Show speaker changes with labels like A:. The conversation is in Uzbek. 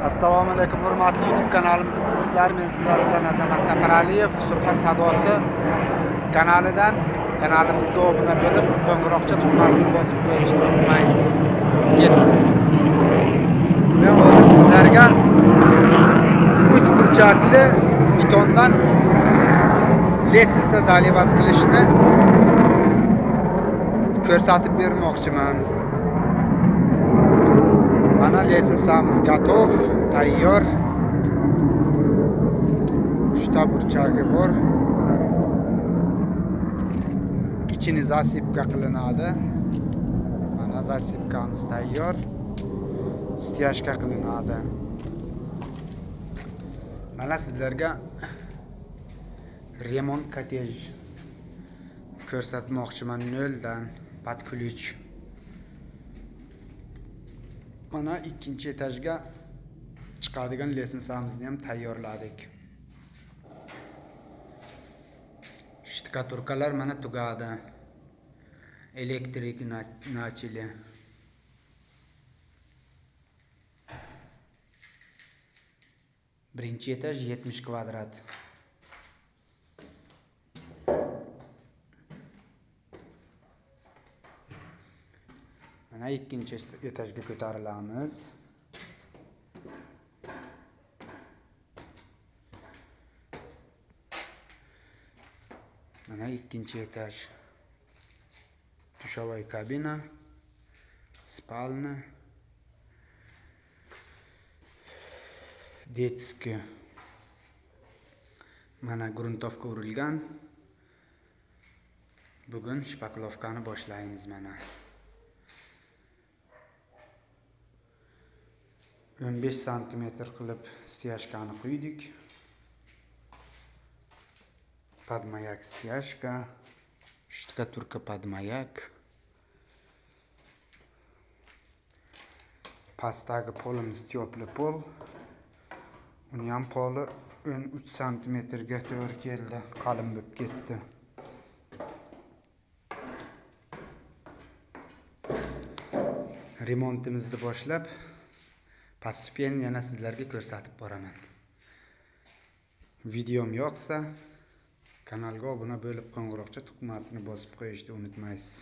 A: Assalomu alaykum hurmatli YouTube kanalimiz muxlislari. Men sizlar bilan Azamat Safaraliyev, Surxon Sadosi kanalidan kanalimizga obuna bo'lib, qo'ng'iroqcha tugmasini bosib qo'yishni unutmaysiz. Ketdi. Men hozir sizlarga 3 burchakli betondan lestnitsa zalivat qilishni ko'rsatib bermoqchiman. Mana lestnitsamiz готов, tayyor. 3 ta burchagi bor. İçini zasipka qilinadi. Mana zasipkamiz tayyor. Stiyashka qilinadi. Mana sizlarga remont kotej ko'rsatmoqchiman noldan, под ключ. Mana ikkinchi etajga chiqadigan lestnitsamizni ham tayyorladik. Shtukaturkalar mana tugadi. Elektrik начали. Birinchi etaj 70 kvadrat. Mana ikkinchi etajga ko'tarilamiz. Mana ikkinchi etaj. Dushovая kabina, spalna, детский. Mana gruntovka urilgan. Bugun shpaklovkani boshlaymiz mana. 15 cm qilib stiyashkani quydik. Подмаяк stiyashka, shtukaturka подмаяк. Pastdagi polimiz teplый pol. Uni ham poli 13 cm ga to'g'ri keldi, qalin bo'lib ketdi. Remontimizni boshlab postupенно yana sizlarga ko'rsatib boraman. Videom yoqsa kanalga obuna bo'lib qo'ng'iroqcha tugmasini bosib qo'yishni unutmaysiz.